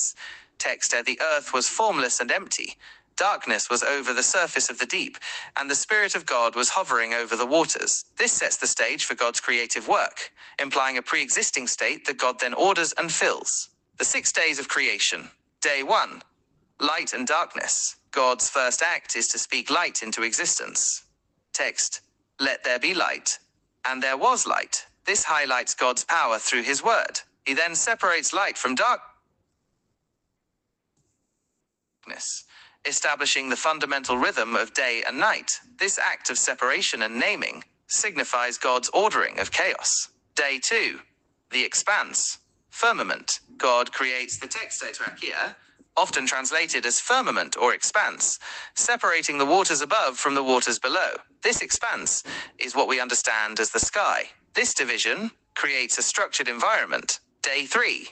nights. Text: the earth was formless and empty. Darkness was over the surface of the deep, and the Spirit of God was hovering over the waters. This sets the stage for God's creative work, implying a pre-existing state that God then orders and fills. The 6 days of creation. Day 1. Light and darkness. God's first act is to speak light into existence. Text: let there be light. And there was light. This highlights God's power through his word. He then separates light from darkness, establishing the fundamental rhythm of day and night. This act of separation and naming signifies God's ordering of chaos. Day 2. The expanse. Firmament. God creates the text here, often translated as firmament or expanse, separating the waters above from the waters below. This expanse is what we understand as the sky. This division creates a structured environment. Day 3.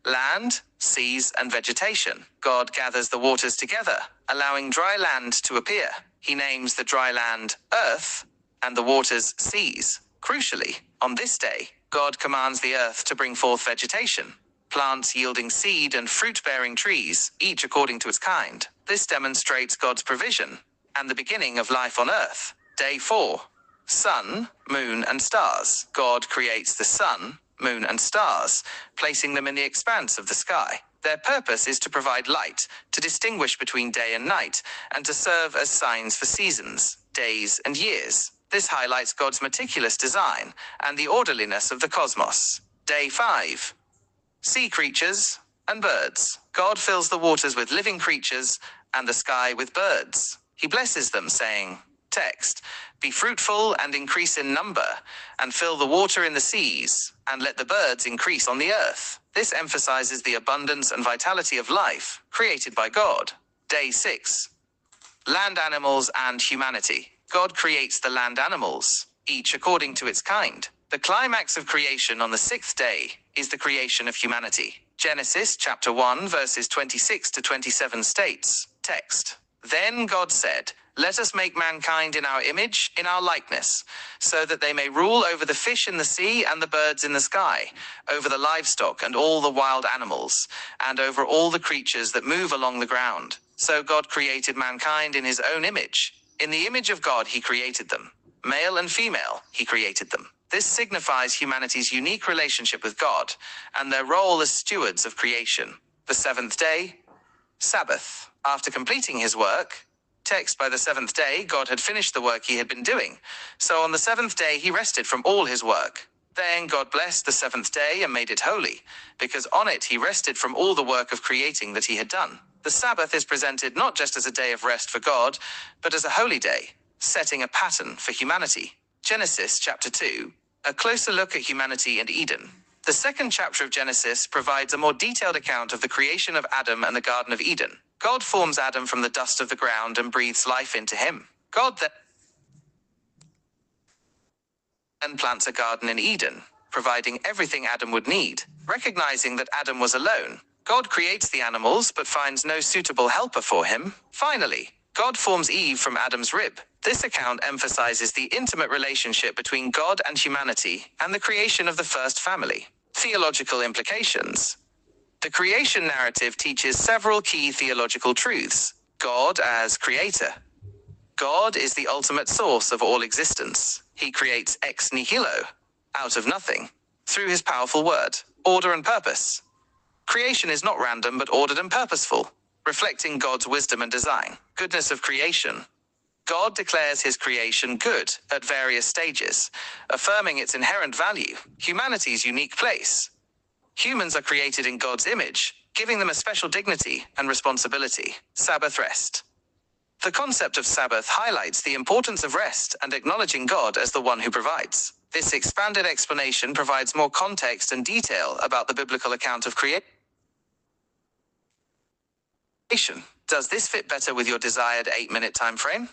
Land, seas, and vegetation. God gathers the waters together, allowing dry land to appear. He names the dry land earth and the waters seas. Crucially, on this day, God commands the earth to bring forth vegetation, plants yielding seed and fruit-bearing trees, each according to its kind. This demonstrates God's provision and the beginning of life on earth. Day 4. Sun, moon, and stars. God creates the sun, moon, and stars, placing them in the expanse of the sky. Their purpose is to provide light, to distinguish between day and night, and to serve as signs for seasons, days, and years. This highlights God's meticulous design and the orderliness of the cosmos. Day 5. Sea creatures and birds. God fills the waters with living creatures and the sky with birds. He blesses them, saying, text: be fruitful and increase in number, and fill the water in the seas, and let the birds increase on the earth. This emphasizes the abundance and vitality of life created by God. Day 6. Land animals and humanity. God creates the land animals, each according to its kind. The climax of creation on the 6th day is the creation of humanity. Genesis chapter 1 verses 26 to 27 states, text: then God said, let us make mankind in our image, in our likeness, so that they may rule over the fish in the sea and the birds in the sky, over the livestock and all the wild animals, and over all the creatures that move along the ground. So God created mankind in his own image. In the image of God he created them. Male and female, he created them. This signifies humanity's unique relationship with God and their role as stewards of creation. The 7th day, Sabbath. After completing his work, text: by the 7th day, God had finished the work he had been doing. So on the 7th day, he rested from all his work. Then God blessed the 7th day and made it holy, because on it he rested from all the work of creating that he had done. The Sabbath is presented not just as a day of rest for God, but as a holy day, setting a pattern for humanity. Genesis chapter 2. A closer look at humanity and Eden. The 2nd chapter of Genesis provides a more detailed account of the creation of Adam and the Garden of Eden. God forms Adam from the dust of the ground and breathes life into him. God then plants a garden in Eden, providing everything Adam would need. Recognizing that Adam was alone, God creates the animals but finds no suitable helper for him. Finally, God forms Eve from Adam's rib. This account emphasizes the intimate relationship between God and humanity and the creation of the first family. Theological implications. The creation narrative teaches several key theological truths. God as creator. God is the ultimate source of all existence. He creates ex nihilo, out of nothing, through his powerful word. Order and purpose. Creation is not random but ordered and purposeful, reflecting God's wisdom and design. Goodness of creation. God declares his creation good at various stages, affirming its inherent value, humanity's unique place. Humans are created in God's image, giving them a special dignity and responsibility. Sabbath rest. The concept of Sabbath highlights the importance of rest and acknowledging God as the one who provides. This expanded explanation provides more context and detail about the biblical account of creation. Does this fit better with your desired 8-minute time frame?